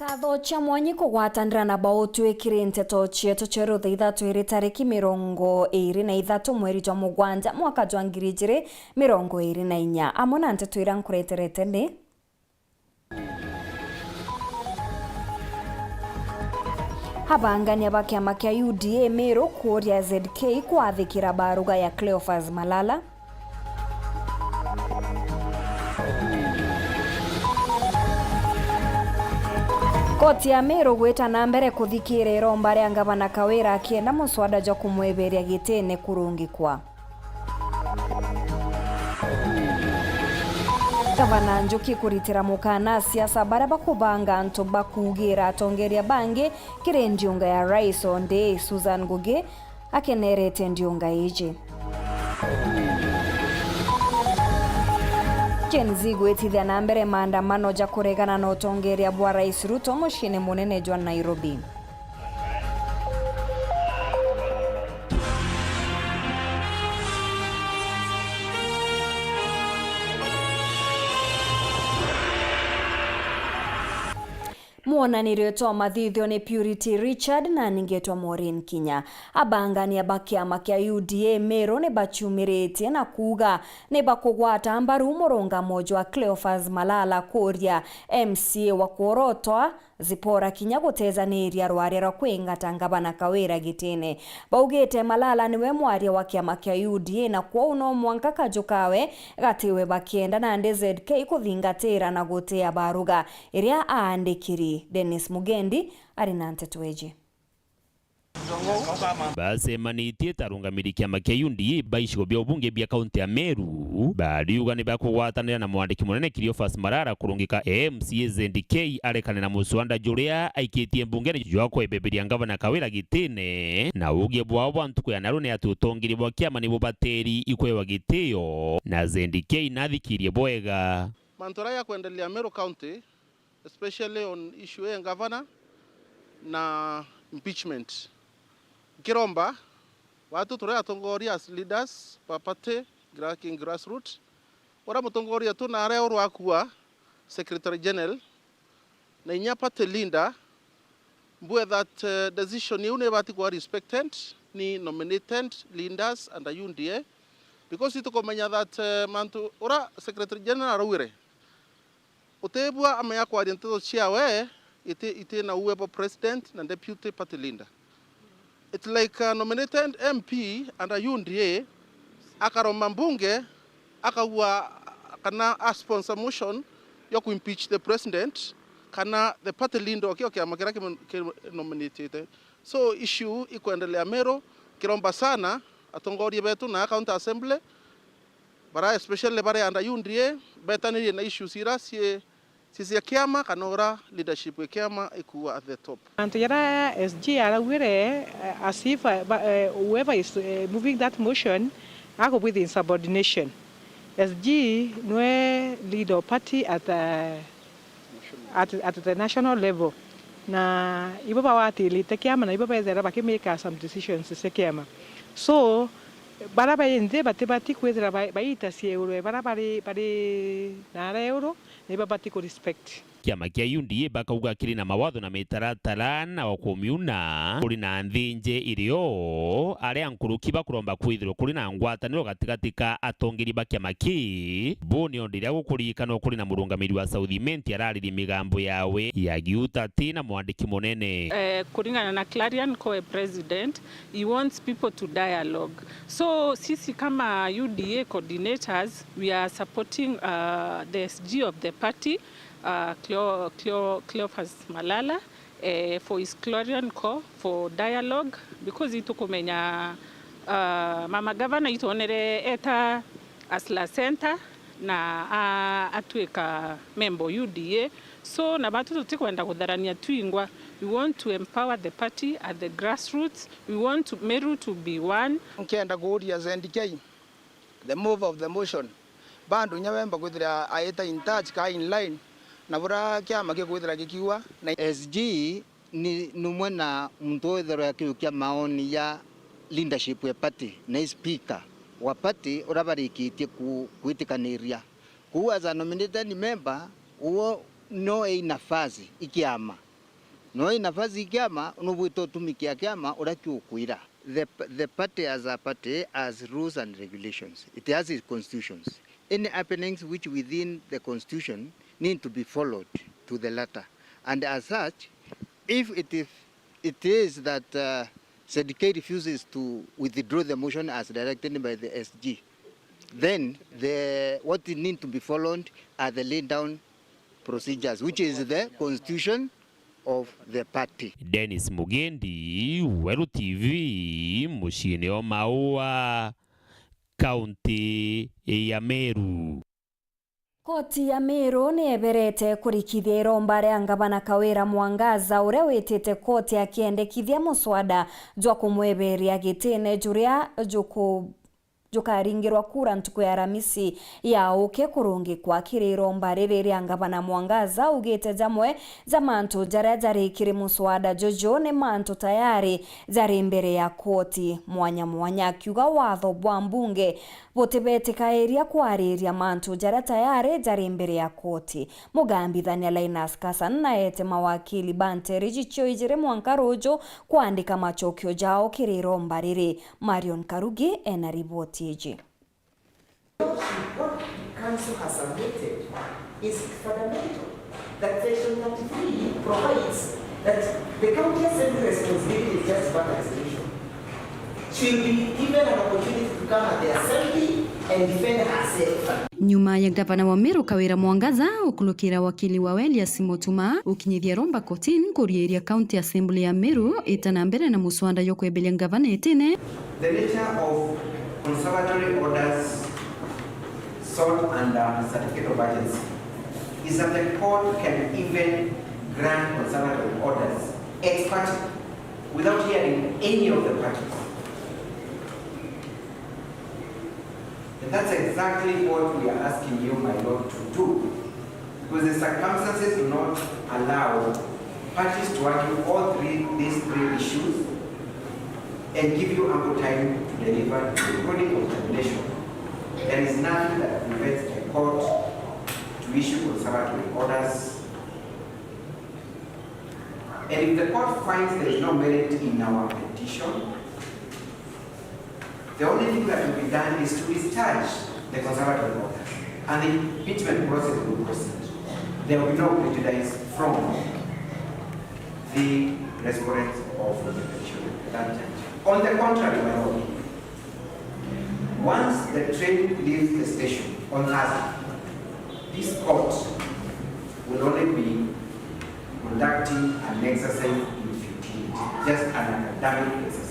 Katho cha mwanyi kugwatanira na bao twikire nteto cietu ceru thithatu iri tariki 23 mweri jwa mugwanja mwaka jwa 2024 amwe na nteto ira nkureterete ni habangania ba kiama kia UDA Meru kuria ZK kwathikira baruga ya Cleophas Malala. Koti ya Meru gwita na mbere kuthikira iromba ria ngavana Kawira akienda muswada jwa kumweberia gitene kurungikwa. Gavana Njuki kuritira mukana siasa baria bakubanga antu bakugira atongeria bangi kiri ndiunga ya rais onde Susan Ngugi akenerete ndiunga iji. Gen Z gwetithia na mbere maandamano ja kuregana na utongeria bwa Rais Ruto mucini munene jwa Nairobi. Muonanirio twa mathithio ni Purity Richard na ningetwa Maureen Kinya. Abangania ba kiama kia UDA Meru ni bachumirite na kuga ni bakugwata mbaru murungamo jwa Cleophas Malala kuria MCA wa Kuorotwa Zipora Kinya gutezaniria rwaria rwa kwingata ngavana Kawira gitene. Baugite Malala niwe mwaria wa kiama kia UDA na kwa uno mwanka kajukawe gatiwe bakienda na ZK kuthingatira na gutea baruga iria aandikiri. Dennis Mugendi ari na nteto eje. Basemanitie tarungamiri kiama kia UDA baishigo bya ubunge bya kaunti ya Meru bariuga ni bakugwatanira na mwandiki munene Cleophas Malala kurungika MCA ZK arekane na muswanda juria aikitie mbungeni jwa kwebeberia ngavana Kawira gitene na ugie bwa bantu kwa narone atutongiri bwa kiama ni bubateri ikwewa giteo na ZK nathikirie bwega mantora ya kuendelea Meru County, especially on issue ya governor na impeachment. Kiromba watu turea tongoria as leaders papate king grassroots ora mutongoria tu na areo rwakua secretary general na inyapate linda mbue that decision yune bati kwa respected ni nominated leaders and UDA because ito komenya that mantu ora secretary general arawire utebwa amaya kwa identito chiawe ite na uwepo president na deputy party leader. It's like nominated MP and a UDA akaromba mbunge akawa kana a sponsor motion ya impeach the president kana the party leader okay amakira nominated. So issue ikuendelea Meru kiromba sana atongoria betu na county assembly bara especially bara and UDA betani na issue sirasi sisi ya kiama kanora leadership ya kiama ikuwa at the top. Antara SG alawire as if whoever is moving that motion ako with insubordination. SG nwe leader party at the national level. Na ibaba wati lite kiama na ibaba ezera bakimeka some decisions se kiama. So baraba yende batebati kwezera baita si euro baraba bari na euro ni babati ko respect. Kiama kia UDA bakauga kiri na mawatho na mitaratara na wakumiuna kuri na nthinje irio aria nkuruki bakuromba kwithirwo kuri na ngwataniro gatigati ka atongeri ba kiama ki boni ondiria gukurikana kuri na murungamiri wa Southiment arariri migambo yawe ya giutati na mwandiki munene kuringana na Clarion Coe president he wants people to dialogue. So sisi kama UDA coordinators we are supporting the SG of the party Cleophas Malala for his Clarion Coe for dialogue because itukumenya mama governor ituonere eta Asla Center na atweka member UDA so na batu tutikwenda kudharania twingwa. We want to empower the party at the grassroots. We want to Meru to be one. Ukienda kuuria ZK the move of the motion bandu nyawemba kuthira aita in touch ka in line na bura kiama gikuithira gikiwa na SG ni numwe na muntu wethero akiukia maoni ya leadership ya party na speaker wa party urabarikitie kuitikaniria kuwa za nominated member uo no nafasi ikiama no inafasi kiama unobwito tumikia kiama urakiukwira. The party as a party has rules and regulations. It has its constitutions. Any happenings which within the constitution need to be followed to the letter. And as such, if it is that ZK refuses to withdraw the motion as directed by the SG, then what need to be followed are the laid down procedures, which is the constitution of the party. Dennis Mugendi, Weru TV, muciini o Maua, kaunti ya Meru. Koti ya Meru neberete kurikithia iromba ria ngavana Kawira Mwangaza uria witite koti akiendekithia muswada jwa kumweberia gitine juria jukaringirwa kura ntuku ya Aramisi ya uke kurungi kwa kiri iromba riri ria ngavana Mwangaza ugite jamwe za mantu jaria jarikiri muswada jojo ne mantu tayari jari mbere ya koti mwanya kiuga watho bwa mbunge butibetikaeria kwariria mantu jaria tayari jari mbere ya koti. Mugambithania Linus Kassan na ete mawakili Banteri jicho ijire Mwankarojo kuandika machokio jao kiri iromba riri. Marion Karugi ena ripoti iji. What council has submitted is fundamental. That section 93 provides that the county assembly responsibility is just one resolution. She will be given an opportunity to come at the assembly and defend herself. Nyuma ya gavana wa Meru Kawira Mwangaza ukulukira wakili wa Elias Motuma ukinyithia romba kotini kurieria county assembly ya Meru itana mbere na muswanda yokwebelia gavana etene. The nature of conservatory orders sought under certificate of urgency is that the court can even grant conservatory orders ex parte without hearing any of the parties. And that's exactly what we are asking you, my Lord, to do. Because the circumstances do not allow parties to argue all these three issues and give you ample time to deliver the chronic contamination. There is nothing that prevents the court to issue conservatory orders. And if the court finds there is no merit in our petition, the only thing that will be done is to discharge the conservatory orders, and the impeachment process will proceed. There will be no prejudice from the respondents of the petition that judge. On the contrary, my Lord, once the train leaves the station on Thursday, this court will only be conducting an exercise in futility, just an academic exercise.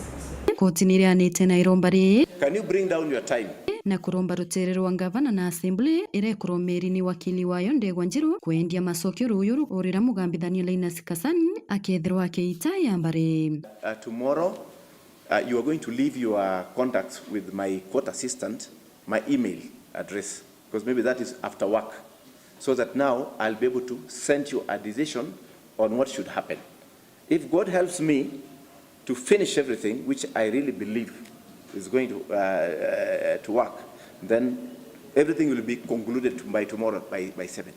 Koti nirianite na iromba ri. Can you bring down your time? Na kuromba ruterero wa gavana na assembly ire kuromeri ni wakili wayo Ndegwa Njiru kwendia masokyo ruyo orira mugambithania Linus Kassan akethirwa akeita yambare. Tomorrow you are going to leave your contacts with my court assistant, my email address, because maybe that is after work, so that now I'll be able to send you a decision on what should happen. If God helps me to finish everything, which I really believe is going to work, then everything will be concluded by tomorrow by 7.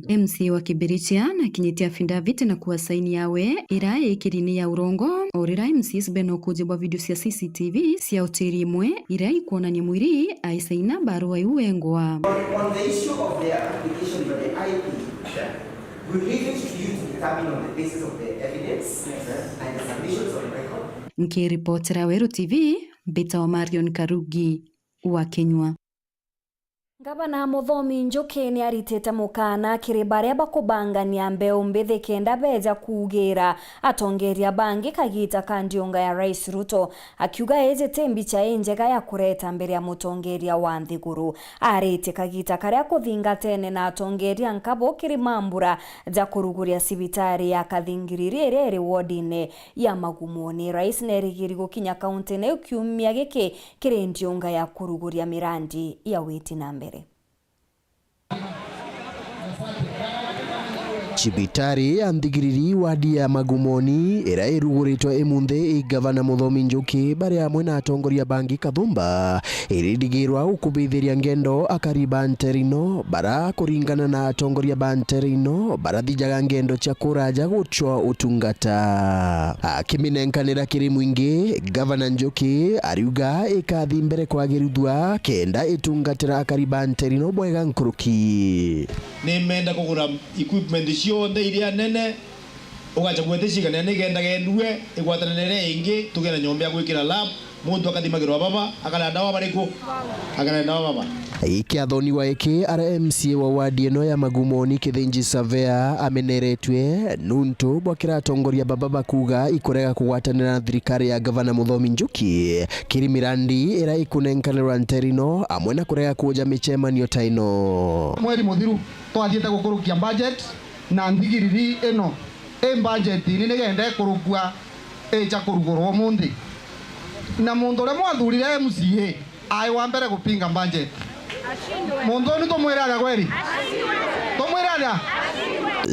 MC wa Kibiritia na kinyitia findaviti na kuwasaini yawe irae ikirini ya urongo orira MCs beno kujibwa video cia CCTV cia utiri imwe irae kuonania mwiri aisaina barua iwengwa. On the issue of the application for the IP, we leave it to you to determine on the basis of the evidence and the submissions of the record. Nkiripotera Weru TV, Beta wa Marion Karugi wa Kenywa. Gavana Muthomi Njuki ni aritete mukana kiri baria bakubangania mbeu mbithi kenda beja kugira atongeria bangi kagita kandionga ya Rais Ruto akiuga ejete mbicha njega ya kureta mbere ya mutongeria wa Nthiguru arite kagita karia kuthinga tene na atongeria nkabo kiri mambura ja kuruguria sibitari ya Kathingiriri iri wodine ya Magumoni. Rais nerigiri gukinya kaunti ne kiumia giki kiri ndionga ya kuruguria mirandi ya witi na mbere. Chibitari anthigiriri wadi ya Magumoni ira iruguritwe imunthe gavana Muthomi Njuki bari amwe na atongoria bangi Kathumba iridigirwa ukubithiria ngendo akari banterino bara kuringana na atongoria banterino barathijaga ngendo cia kuraja guchwa utungata. Akiminenkanira kiri mwingi gavana Njuki ariuga ikathi mbere kwagirithwa kenda itungatira akari banterino bwega nkuruki. Nimenda kugura equipment cionthe iria nene ugacha gweteshigana nigenda gendue igwatanire ingi tugena nyombe ya gwikira lab muntu akathimagirwa baba akalanda wa bariku akalanda wa baba. Ikiathoni wa iki RMC wa wadi eno ya Magumoni Kithinji Savea ameneretwe nuntu bwakira atongoria baba bakuga ikurega kugwatanira na thirikari ya gavana Muthomi Njuki kirimirandi ira ikunenkanirwa nterino amwe na kurega kuja michemanio taino. Mweri muthiru twathiete gukurukia budget na nthigiriri eno budget ni nigende kurugwa eja kurugorwo mundi na mundu ule mwathurire MCA ai wa mbere gupinga budget mundu ni tumwiraga kweli tumwiraga.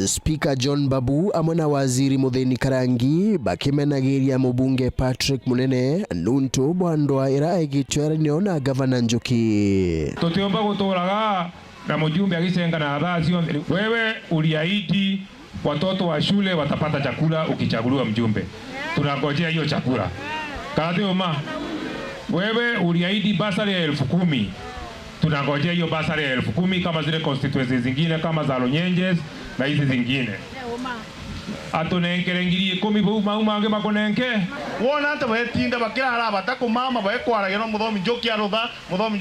Speaker John Babu amwe na waziri Mutheni Karangi bakimenagiria mubunge Patrick Munene nuntu bwandwa ira igitwaranio na gavana Njuki. Tutiomba guturaga na mjumbe agisenga na adhazi. Wewe uliahidi watoto wa shule watapata chakula ukichaguliwa mjumbe. Tunangojea hiyo chakula. Kadhioma. Wewe uliahidi basari ya 10,000. Tunangojea hiyo basari ya 10,000 kama zile constituencies zingine kama za Lonyenjes na hizi zingine. Atonengere ngiri 10 bu mange makonenke wona hata wetinda bakira araba takumama baekwaraga no Muthomi Njuki arutha Muthomi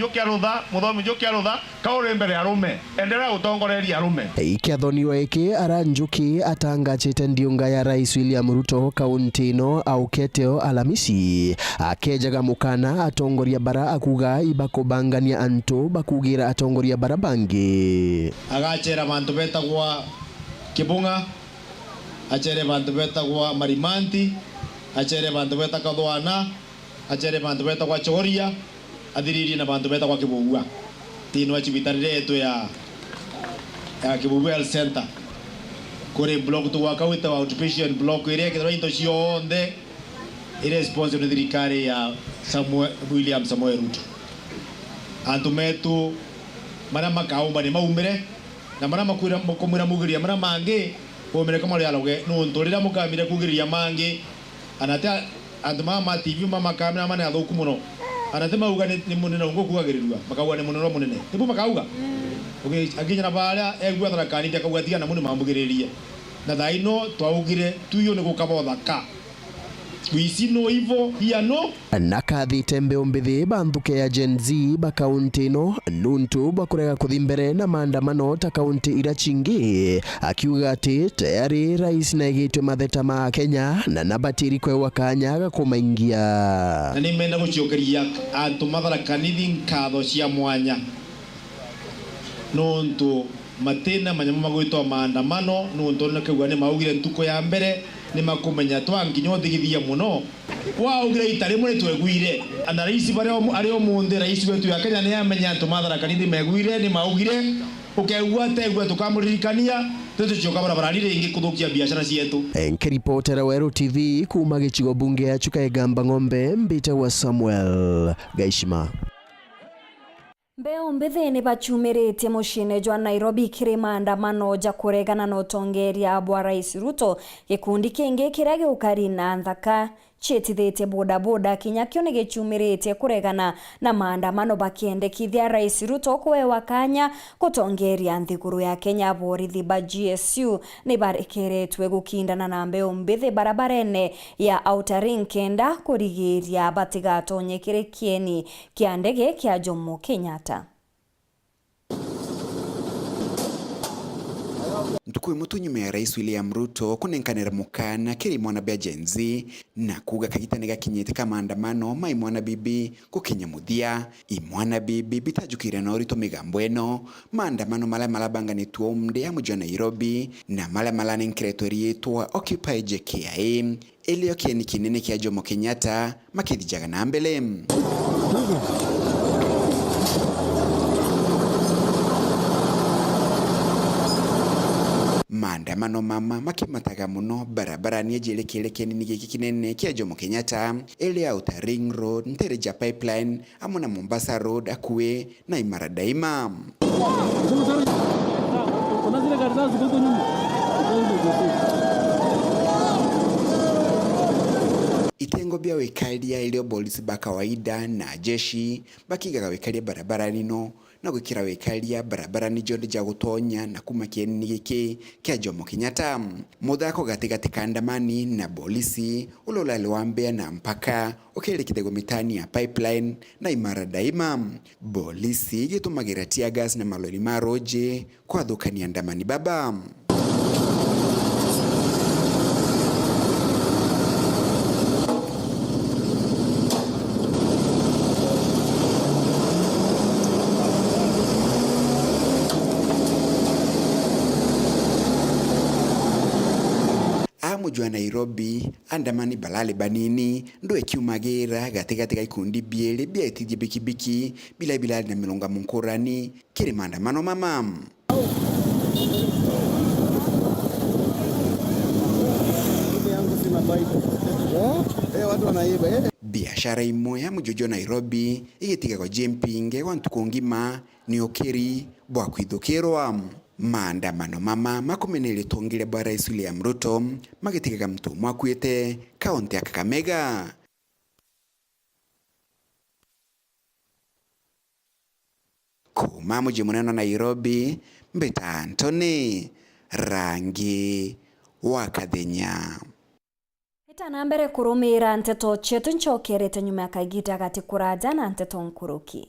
Njuki arutha kaure mbere arume endelea utongoreria arume. Ikiathoni wa iki ara Njuki atangachite ndiunga ya Rais William Ruto kaunti no au keteo Alamisi akejaga mukana atongoria bara akuga ibakobangania antu bakugira atongoria bara bangi agachera bantu betagwa Kibunga achere bantu betagwa Marimanti achere bantu betagwa Thwana achere bantu betagwa Choria athiriri na bantu betagwa Kibugua tino chibitari yetu ya Kibugua Health Center kore block tu wakawita wa outpatient block ile kidwa into cionde ile sponsor ni thirikari ya William Samoei Ruto. Antu metu mara makaumba ni maumire na mara makwira mukomira mugiria mara mangi omere kama yaloge no ntorira mukamire kugiria mangi anata antu mama TV mama kamera mane athuku muno anate mauga ni munene ngo kugagirirwa makauga ni munene munene tibu makauga okay aginya na bala egwa thakani tia kugwatia na muni mambugiririe na thaino twaugire tuyo ni gukabotha ka wisino ivo hiano nakathi tembe ombithi banthuke ya Gen Z ba kaunti no nuntu bakurega kuthimbere na maandamano ta kaunti ira chingi akiuga ati tayari rais na igitwe matheta ma Kenya na nabatiri kwe wakanya gakumaingia na nimenda guciokeria antu matharakanithia nkatho cia mwanya nuntu matena manyama magwitwa maandamano nuntu nakegwa ni maugire ntuko ya mbere ni makumenya twanginyo thigithia muno waugire itari mwe twegwire ana rais bare ari omunde rais wetu ya Kenya ni amenya tumatharakanithia megwire ni maugire ukegwa tegwa tukamuririkania tutuchoka barabara ile ingi kuthukia biashara cietu. Nkiripotera Weru TV kuma gichigo bunge ya Chukaigamba Ng'ombe mbita wa Samuel Gaishima. Mbeu mbithini bachumirite mucine jwa Nairobi kiri maandamano ja kuregana na utongeria bwa Rais Ruto gikundi kingi kirege ukari na nthaka chitithite bodaboda kinyakio ni gichumirite kuregana na maandamano bakiendekithia Rais Ruto kuewa kanya kutongeria nthiguru ya Kenya borithi ba GSU ni barekeretwe gukindana na mbeu mbithi barabarene ya Outer Ring kenda kurigiria batigatonye kiri kieni kia ndege kia Jomo Kenyatta. Ntukui mutunyume ya Rais William Ruto kunenkanira mukana kiri mwana bya Gen Z na kuga kagitane gakinyete ka maandamano mai mwana bibi kukinya muthia imwana bibi bitajukira na orito migambo eno maandamano mala banganitwo umde ya mujwa Nairobi na mala nenkireto rietwa Occupy JKIA elio kieni kinene kia Jomo Kenyatta makithijaga na mbele. Manda maandamano mama makimataga muno barabarani ejerekerekeni ni giki kinene kia Jomo Kenyatta ele Outer Ring Road, Ntereja Pipeline amona Mombasa Road akue na Imara Daima. Itengo bya wekalia ilio polisi ba kawaida na jeshi bakigaga wekalia barabarani no na gwikira wekalia barabarani jonde ja gutonya na kumakieni ni giki kia Jomo Kenyatta. Muthako gatigati kandamani na polisi ulola liwambea na mpaka ukerekete gomitani ya Pipeline na Imara Daima. Polisi gitumagira tear gas na malori maroje kwa thukani andamani baba. Mujwa Nairobi andamani balale banini ndo ekiumagira gategate ikundi biele bia etije bikibiki bila na milonga munkorani kiri maandamano mama. Biashara imwe ya mujojo Nairobi igitiga kwa jempinge wantu kongima ni okeri bwa kwithukirwa. Maandamano mama makomenele tongile bwa Rais William Ruto magitiga mtu mwakwete kaunti ya Kakamega. Kuma mji munene Nairobi, Mbeta Anthony, Rangi wa Kathenya. Itana mbere kurumira nteto chetu nchokerete nyuma ya kaigita gati kuraja na nteto nkuruki.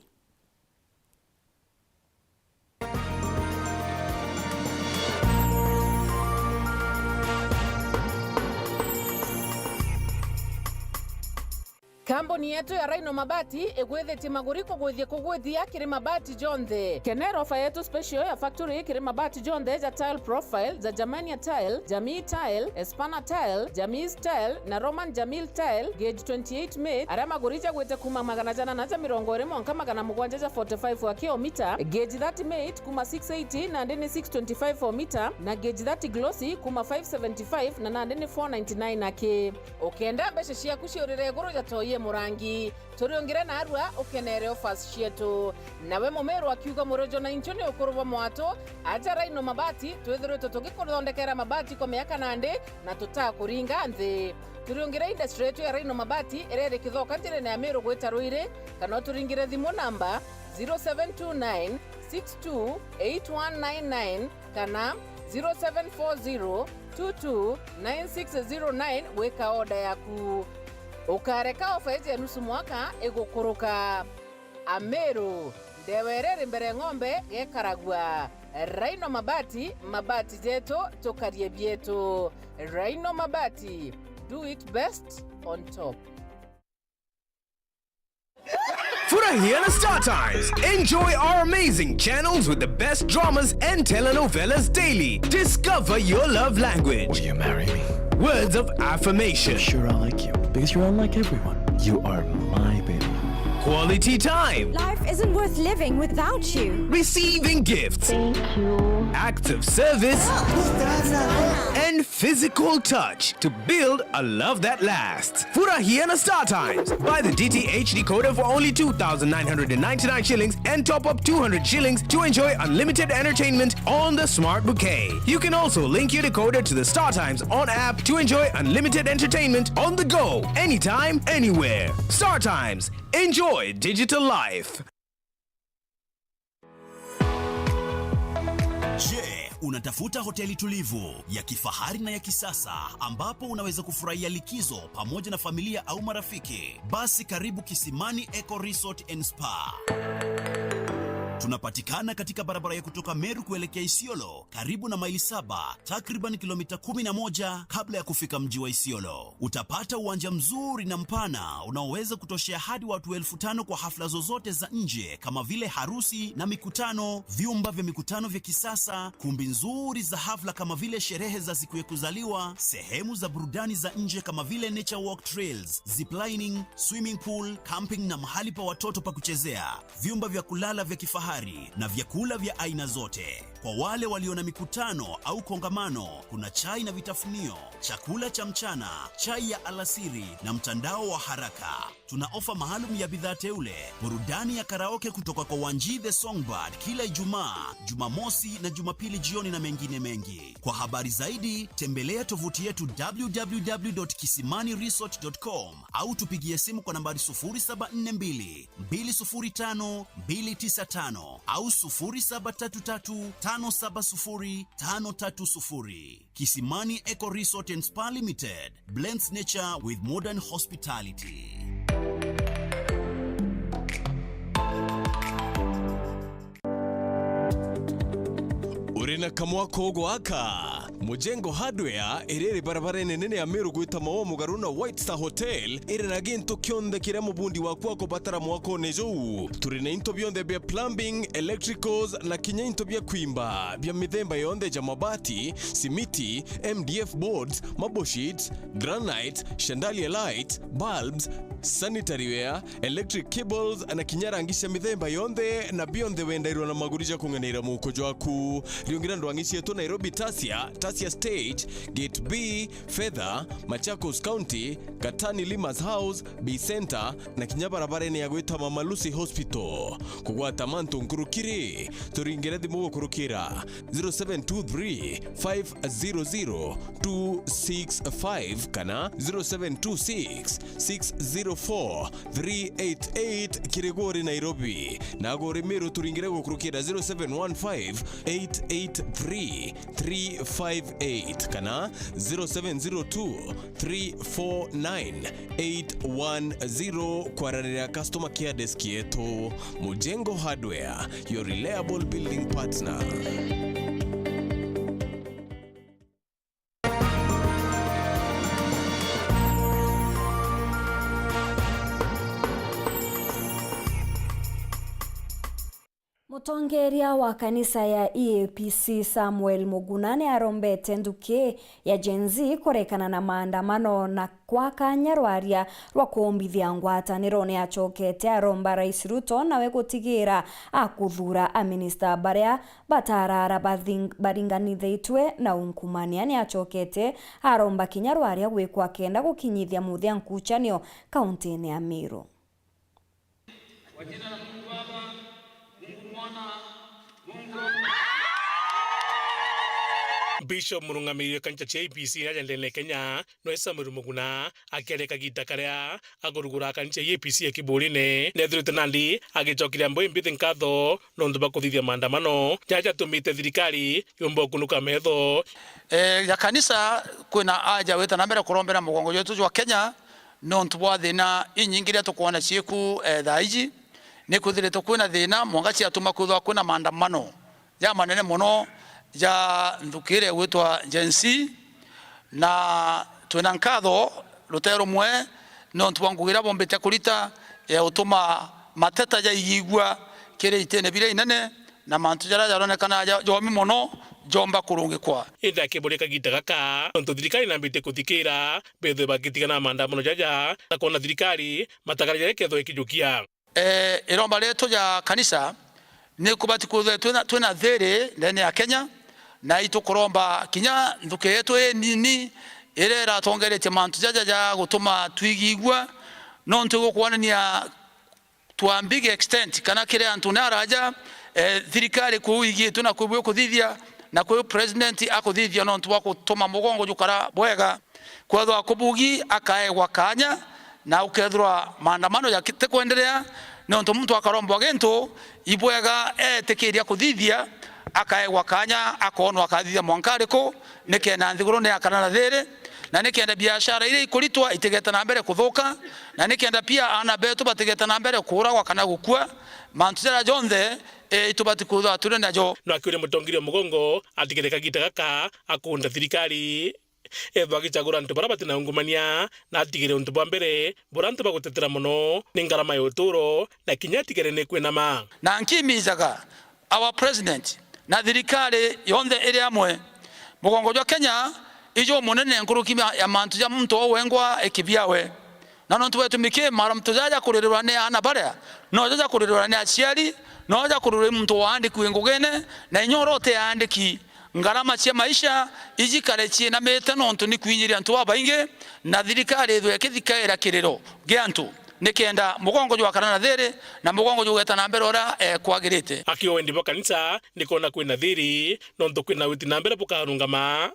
Kamboni yetu ya Rhino Mabati egwethete maguriko gwithie kugwithia kiri mabati jonthe. Kenero ofa yetu special ya factory kiri mabati jonthe ja tile profile za Germania tile, Jamii tile, Espana tile, Jamis tile na Roman Jamil tile gauge 28 made. Ara magurija gwete kuma magana jana na mirongo rimwe nka magana mugwanja ja 45 wa kilomita, gauge 30 made kuma 680 na ndeni 625 for meter na gauge 30 glossy kuma 575 na ndeni 499 nake. Okenda beshe cia kuciurire guru ja toye murangi turiongire na arua ukenere offers cietu nawe mumeru akiuga murojo na inchoni ukuruva mwato aja Rhino Mabati twithirite tugikuthondekera mabati kwa miaka nande na tutakuringa nthi. Turiongire industry yetu ya Rhino Mabati erere kithoka njire na Meru gwita Ruire kana turingire thimu namba 0729 628199 kana 0740 229609 weka order yaku. Ukareka ofa ya nusu mwaka egukuruka. Ameru ndewerere mbere ng'ombe gekaragwa. Rhino Mabati, mabati jeto tokarie bieto. Rhino Mabati, do it best on top. Furahia na Star Times. Enjoy our amazing channels with the best dramas and telenovelas daily. Discover your love language. Will you marry me? Words of affirmation. I'm sure I like you, because you're unlike everyone. You are my baby. Quality time. Life isn't worth living without you. Receiving gifts. Thank you. Acts of service. And physical touch to build a love that lasts. Furahia na Star Times. Buy the DTH decoder for only 2,999 shillings and top up 200 shillings to enjoy unlimited entertainment on the Smart Bouquet. You can also link your decoder to the Star Times on app to enjoy unlimited entertainment on the go, anytime, anywhere. Star Times. Enjoy digital life. Unatafuta hoteli tulivu ya kifahari na ya kisasa ambapo unaweza kufurahia likizo pamoja na familia au marafiki? Basi karibu Kisimani Eco Resort and Spa. Tunapatikana katika barabara ya kutoka Meru kuelekea Isiolo, karibu na maili 7, takriban kilomita 11 kabla ya kufika mji wa Isiolo. Utapata uwanja mzuri na mpana unaoweza kutoshea hadi watu 5,000 kwa hafla zozote za nje kama vile harusi na mikutano, vyumba vya mikutano vya kisasa, kumbi nzuri za hafla kama vile sherehe za siku ya kuzaliwa, sehemu za burudani za nje kama vile nature walk trails, ziplining, swimming pool, camping na mahali pa watoto pa kuchezea, vyumba vya kulala vya kifahari kifahari na vyakula vya aina zote. Kwa wale walio na mikutano au kongamano, kuna chai na vitafunio, chakula cha mchana, chai ya alasiri na mtandao wa haraka. Tuna ofa maalum ya bidhaa teule, burudani ya karaoke kutoka kwa Wanji the Songbird kila Ijumaa, Jumamosi na Jumapili jioni na mengine mengi. Kwa habari zaidi, tembelea tovuti yetu www.kisimaniresort.com au tupigie simu kwa nambari 0742 205 295 au 0733 570 530. Kisimani Eco Resort and Spa Limited blends nature with modern hospitality. Urena kamwako gwaka Mujengo Hardware irere barabara nene ya Meru gwita mawo mugaruna White Star Hotel ire na ginto kionde kire mubundi wakwa ko batara mwako nejo turina into bionde bya plumbing, electricals na kinya into bya kwimba bya midhemba yonde ja mabati, simiti, MDF boards, mabo sheets, granite, chandelier lights, bulbs, sanitary ware, electric cables na kinyarangisha midhemba yonde na bionde wenda iro na magurija kunganira muko jwaku riungira ndwangishi yetu Nairobi Tasia Stage, Gate B, Fedha, Machakos County, Katani Limas House, B Center na kinyabarabara ni yagwita Mama Lucy Hospital. Kugwata mantu nkurukiri turingere dimugo kurukira 0723 500 265 kana 0726 604 388 Kirigori Nairobi. Nagori Meru turingere kurukira 0715 883 358 kana 0702 349 810 kwa customer care desk yetu. Mujengo Hardware, your reliable building partner. Mutongeria wa kanisa ya EAPC Samuel Mugunane arombete nduke ya Gen Z korekana na maandamano na kwa kanyarwaria rwa kuombithia ngwataniro ni achokete aromba Rais Ruto nawe gutigira akuthura a minister baria batarara baringanithitwe na unkumania ni achokete aromba kinyarwaria gwikwa kenda gukinyithia muthia nkuchanio kaunti ya Meru. Bishop Murungamiri kancha cha APC na jandele Kenya no Samuel Muguna akereka gita karia agurugura kancha APC ya Kiburine nethirite nandi agichokira mbo imbite nkatho nondu bakuthithia maandamano jaja tumite thirikari yombo kunuka metho ya kanisa kwina aja weta na mbere kurombera mugongo yetu wa Kenya nontu bwa thina inyingiria tukuona cieku thaiji ni kuthirite kwina thina mwangaci atuma kuthwa kwina maandamano ya manene muno ya ndukire wetwa Gen Z na twina nkatho rutero mwe no twangugira bombete kurita utuma mateta ya igigwa kire itene bire inene na mantu jara jaronekana jomi mono jomba kurungikwa ida keboleka gitagaka onto thirikari na mbite kuthikira bethe bagitigana maandamano jaja na kona thirikari matagara yeketho ikijukia iromba leto ya kanisa ni kubati kuthe twina there ndani ya Kenya na itukuromba kinya nduke yetu nini irera tongerete mantu jaja gutuma twigigwa no ntugo kwanania to a big extent kana kire antu naraja thirikari kuigi tuna kubwe kuthithia na kwa president akuthithia no ntuwa kutuma mugongo jukara bwega kwatho akubugi akaegwa kanya na ukethwa maandamano ya kite kuendelea no ntu mtu akaromba gento ibwega tekeria kuthithia akaegwa kanya akonwa akathithia mwankariko nikena nthiguru ne akana there na nikenda biashara ile ikulitwa itegeta na mbere kuthuka na nikenda pia ana betu bategeta na mbere kuragwa kana gukua mantira jonthe itubati kutha tune najo no akire mutongirio mugongo atigireka gitagaka akunda thirikari etho agichagura ntu bara batina ungumania na atigire ntu bwa mbere borantu bagutetera muno ni ngarama ya uturo na kinya tigere ne kwinama na nkimizaga our president na thirikari yonthe iri amwe mugongo jwa Kenya ijo munene nkuruki ya mantu ya mtu wengwa ekibiawe na nontu wetu mike mara mtujaja kurirwa ne ana bare no jaja kurirwa ne aciari no jaja kurirwa mtu waandi kuingugene na inyorote andiki ngarama cia maisha ijikare cie na meta nontu ni kwinyiria ntu abainge na thirikari thwe kithikaira kiriro giantu nikenda mugongo jwa kana thiri na mugongo jwa geta na mbere ora kwagirite akio wendi bo kanisa nikona kwina thiri nontu kwina witi na mbere bukarungama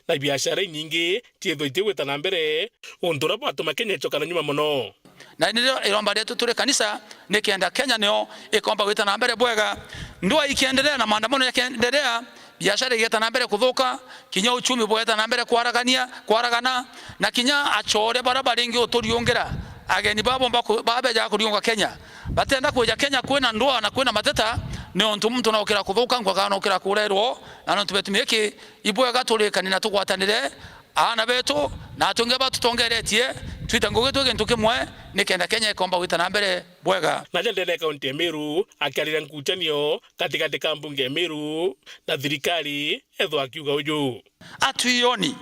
na biashara nyingi tietho itiweta na mbere undura batuma Kenya chokana nyuma muno na ndio iromba letu tule kanisa nikenda Kenya nio ikomba wita na mbere bwega ndoa ikiendelea na maandamano yakiendelea biashara igeta na mbere kuthuka kinya uchumi bweta na mbere kwaragana na kinya achore barabara ingi uturiongera ageni babo babeja kuriunga Kenya batenda kuja Kenya kwena ndoa na kwena mateta ni mtu na ukira kuthuka ngwa kana ukira kurerwo na nontu betumiki ibwega tulikani na tugwatanire ana betu na tunge batutongeretie twita ngugetu kintu kimwe nikenda Kenya ikomba wita na mbere bwega na jendele kaunti ya Meru akiarira nkutanio katikati ka mbunge ya Meru na thirikari etho akiuga uju atuioni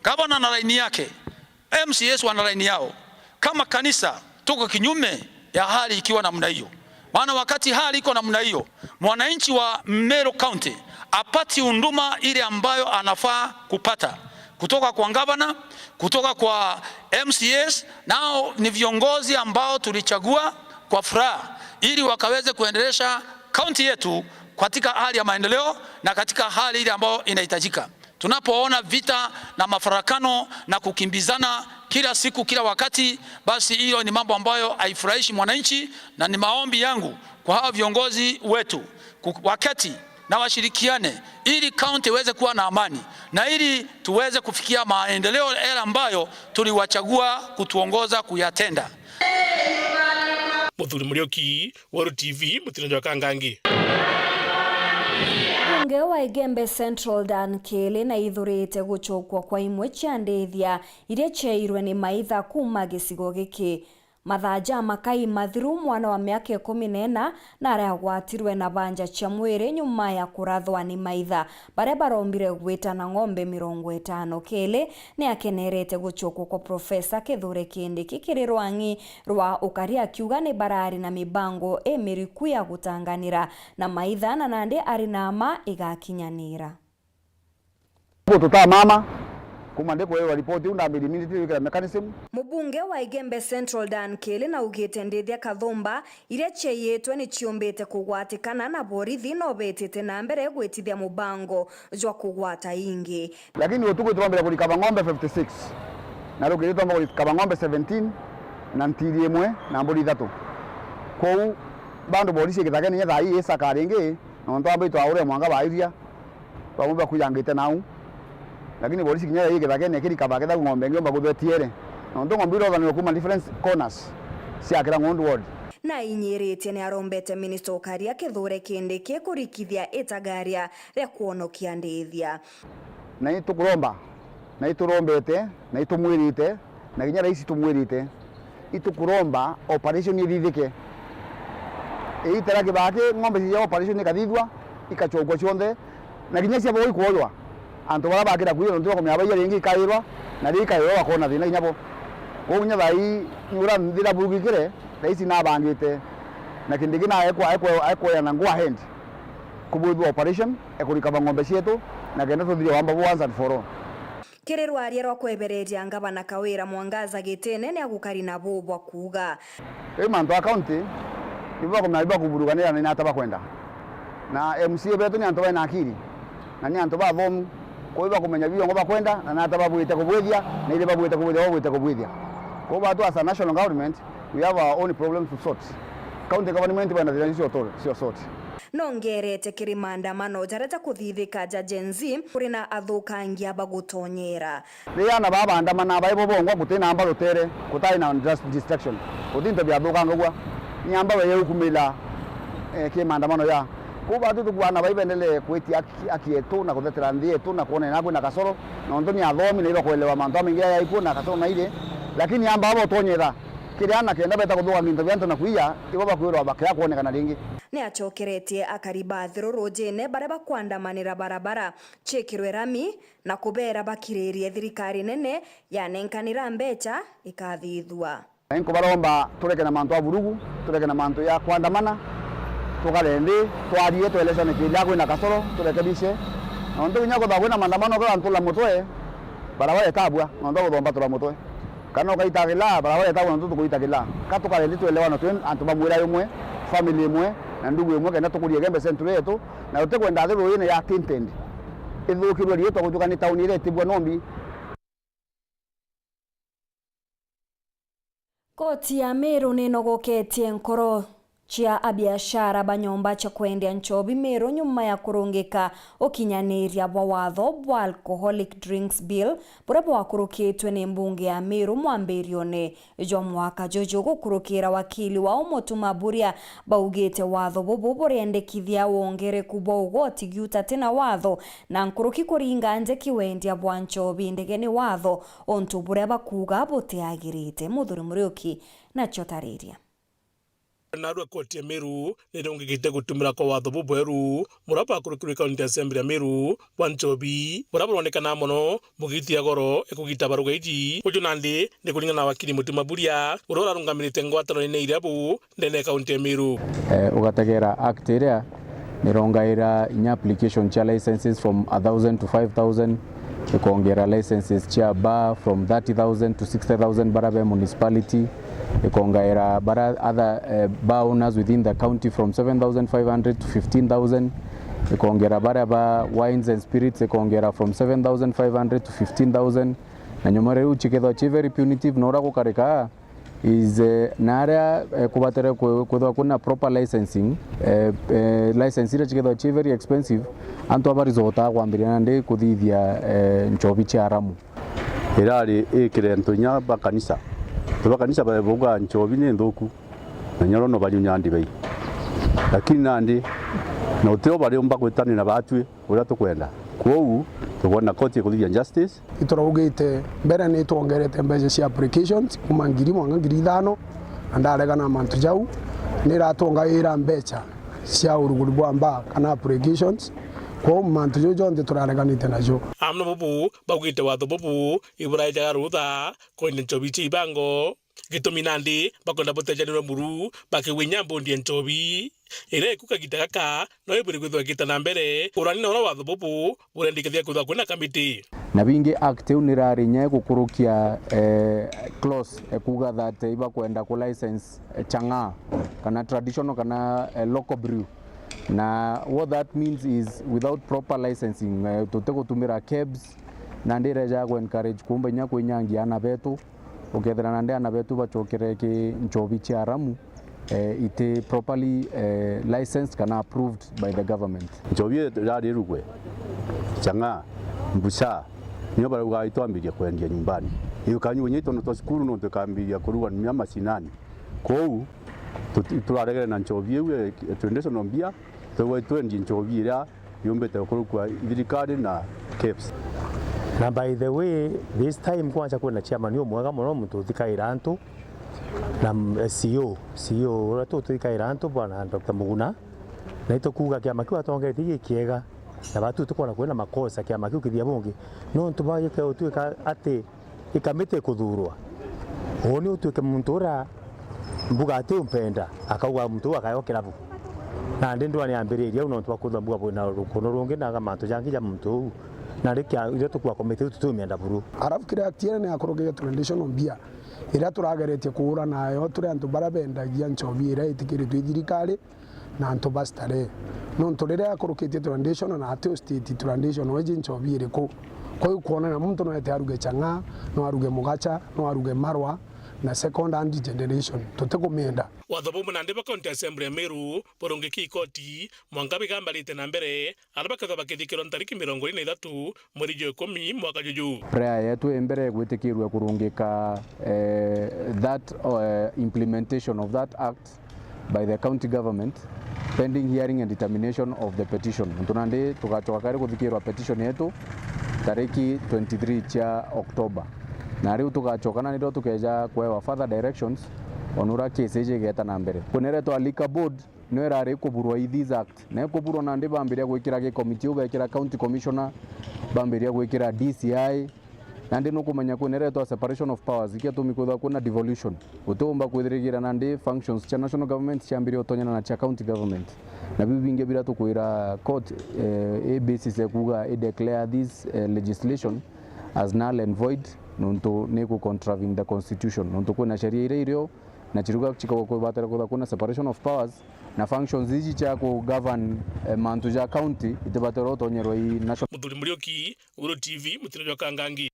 gavana na laini yake MCS wana laini yao kama kanisa tuko kinyume ya hali ikiwa namna hiyo. Maana wakati hali iko namna hiyo, mwananchi wa Meru County apati unduma ile ambayo anafaa kupata kutoka kwa gavana, kutoka kwa MCS, nao ni viongozi ambao tulichagua kwa furaha ili wakaweze kuendelesha county yetu katika hali ya maendeleo na katika hali ile ambayo inahitajika. Tunapoona vita na mafarakano na kukimbizana kila siku kila wakati, basi hiyo ni mambo ambayo haifurahishi mwananchi, na ni maombi yangu kwa hao viongozi wetu wakati na washirikiane ili county iweze kuwa na amani na ili tuweze kufikia maendeleo yale ambayo tuliwachagua kutuongoza kuyatenda. Muthuri Murioki, Waru TV, Mutinjo Kangangi. Bunge wa Igembe Central Dan Kele na ithurite guchokwa kwa imwe cia ndethia iria chairwe ni maitha kuma gicigo giki mathaja makai mathiru mwana wa miaka 14 na aragwatirwe na banja cia mwiri nyuma ya kurathwa ni maitha baria barombire gwita na ng'ombe 50. Kele ni akenerete guchokwa kwa Profesa Kithure Kindiki kiri rwangi rwa ukari akiuga ni barari na mibango emiriku ya gutanganira na maitha na nande ari na ma igakinyanira mama kumandiko wewe ripoti una administrative mechanism. Mubunge wa Igembe Central Dan Kele na ugite ndethia kathumba iria cheyetwe ni chiombete kugwatikana na borithi no betete na mbere gwitithia mubango jwa kugwata ingi, lakini utuko turombera kulikaba ng'ombe 56 na rugire tomba kulikaba ng'ombe 17 na ntiri imwe na mburi 3 kou bando borisi githageni yetha hii sakari ingi no ntwamba itwaure mwanga bairia twamba kuyangite nau lakini polisi kinyaya hii githageni kirikaba getha ng'ombe ngiomba guthetiere no ndo ng'ombe ro thani kuma different corners cia kira ng'ondu ward na inyirite ni arombete minister Ukaria Kithure Kindiki kurikithia itagaria ria kuonokia ndethia na itukuromba na iturombete na itumwirite na kinya raisi tumwirite itukuromba operation ithithike itara kibake ng'ombe cia operation ikathithwa ikachogwa cionthe na kinya cia boi kuoywa antu bara bakira kuyo ndo komya baye ringi kairwa na rikairwa bakona thina nyabo ko nya thai nyura ndira burugikire raisi na bangite na Kindiki na ekwa ya ngwa hand kubudwa operation ekurikaba ng'ombe cietu na kenda tuthire wamba once and for all kirerwa aria ro kwebereria ngabana Kawira Mwangaza gitene ni agukari na bobwa kuga manto account ibo komya ibo kuburuganira na ataba kwenda na MCA betu ni antoba na akiri na ni antoba bomu kwa kumenya bio ngoba kwenda na nataba buite kubwithia na ile babuite kubwithia kwa batu as a national government we have our own problems to sort. County government bana sio sort nongerete kirimanda mano jareta kuthithika jajenzi kuri na athukangia bagutonyera riana baba andamana baibo bongwa gutina amba rutere kutai na distraction udinto bya thukanga gwa nyamba we ukumila kimandamano ya kuba tu tukwana baibendele kwiti akietu na kuthetera nthi yetu na kuona na kwina kasoro na ndo ni athomi na iba kuelewa manto mingi ya iku na kasoro na ile lakini amba abo tonyera kiriana kenda beta kuthuga minto byanto na kuiya ibo bakwirwa bakya kuonekana ringi ni achokeretie akariba thiro rojene bare bakwandamanira barabara chekirwe rami na kubera bakiririe thirikari nene yanenkanira mbecha ikathithwa Nko baromba tureke na mantu aburugu, tureke na mantu ya kuandamana, tukarende twarie tuelezane kila kwina kasoro turekebishe. Nonto kinyako ba kwina maandamano kwa ntula mutwe barabara tabwa nonto kudomba tula mutwe. Kana ukaita kila barabara tabwa nonto kuita kila. Katukarende tuelewana twen antu bamwira yomwe, family imwe na ndugu imwe kana tukurie gembe century yetu na utekwenda thiru ine ya tintendi. Ithukirwe rieto kujuka ni tauni ile tibwa nombi. Koti ya Meru ninogoketie nkoro chia abiashara banyomba cha kwendea nchobi Meru nyuma ya kurungika ukinyaniria bwa watho bwa alcoholic drinks bill buria bwakurukitwe ni mbunge ya Meru mwambirione jo mwaka jojo gukurukira wakili wa Mutuma Buria baugite watho bubu buriendekithia wongere kubwa ugoti giuta tena watho na nkuruki kuringa nje kiwendia bwa nchobi ndegeni watho ontu buria bakuga butiagirite muthuri Muriuki na chotariria Narua koti ya Meru nirongekite gutumira kwa watho bubweru murapa kurukuri county assembly ya Meru wanchobi murapa ronekana mono mugitia goro ekugita baruga iji ujunandi ni kuringana na wakili Mutuma Buria urora rungamirite ngwatano ine irabu ndene county ya Meru ugategera act area nirongaira inya application cha licenses from 1000 to 5000 ikongera licenses cha bar from 30000 to 60000 barabe municipality ikongaira bara other bar owners within the county from 7500 to 15000 ikongera bara ba wines and spirits ikongera from 7500 to 15000 na nyomore uchiketho chi very punitive nora gukarika is narea kubatere kwethwa kuna proper licensing license ira chiketho chi very expensive antu abarizota kwambiria ndi kuthithia nchobi cha aramu irari ikirento nya bakanisa tubakanisa bavuga nchobi ni nthuku na nyoro no bari nyandi bai lakini nandi na uteo bari umba kwitanira batwi uria tukwenda kwou tubona koti kuthia justice iturugite mbere ni tuongerete mbeca cia applications kuma 5,000 andarega na mantu jau ni ratongaira mbeca cia uruguru bwa mba kana applications ko mantu jo jonde turareganite najo amno bubu bagwite watho bubu iburaja rutha ko nchobi chi bango gituminandi bakonda botejaniro muru bakiwinya mbondi nchobi ire kukagita kaka no iburi gwithwa gita na mbere urani no watho bubu urendikithia kuthwa kuna kamiti na bingi act unirarinya gukurukia clause kuga that iba kwenda ku license changa kana traditional kana local brew na what that means is without proper licensing tutekutumira kebs na ndireja ku encourage kumbe nya kwinyangia na betu ukethera na ndia na betu bachokere ki nchobi cha aramu ite properly licensed kana approved by the government nchobi rari rugwe changa mbusa niyo baruga itwambiria kwendia nyumbani iyo kanyu nyito no skuru no tukambiria kuruga ni masinani kou turaregere na nchobi ewe twendesho no mbia tuwe twendi nchobi ira yombete kurukwa thirikari na caps na by the way this time kwanza kuna chairman yo mwaga muno muntu thikaira antu na CEO ura tu thikaira antu bwana Dr. Muguna na ito kuga kiama kiwa tongetie kiega na batu tukona kwena makosa kiama kiu kithia bungi no ntubaye ka utuika ate ikamite kuthurwa oni utuike muntu ura mbuga ate umpenda akauga mtu akayokera bu na ndindwa ni ambiriria uno twakutha mbuga bwina rukono rungi na gamantu jangija muntu na rikia ile tukwa komite tutumia ndaburu arafu kira tiene ne akorogeye traditional bia ira turageretie kuura nayo turi antu barabendagia nchobi ira itikiritwe thirikari na antu bastare no ntorere akorokete traditional na ate state traditional weje nchobi ire ko kuona na muntu no ete aruge changa no aruge mugacha no aruge marwa na second hand generation tutekumenda watho bumu na ndeba county assembly ya Meru boronge ki koti mwangabe gambalite na mbere arabakatha bakithikiro ntariki 23 mweri wa 10 mwaka juju prayer yetu embere gwitikirwe kurungika that implementation of that act by the county government pending hearing and determination of the petition tunande tukachoka kare kuthikirwa petition yetu tariki 23 cha October na riu tukachokana nindo tukeja kwewa further directions onura case ije geta na mbere kunere to alika board no erare kuburwa this act na kuburwa na ndi bambiria gwikira ge committee ugekira county commissioner bambiria gwikira DCI nandi nukumenya kuneretwa separation of powers ikiatumi kwithwa kuna devolution utumba kwithirigira nandi functions cha national government ciambirie utonyana na cha county government na bibi bingi bila tukwira court a basis ya kuga declare this legislation as null and void nuntu neku contravene the constitution nuntu kuna sheria irio na chiruga chiko kwa batara kuna separation of powers na functions hizi cha ku govern mantu ja county itibatero tonyero i national Muthuri Murioki, Uru TV, Mutino Kangangi.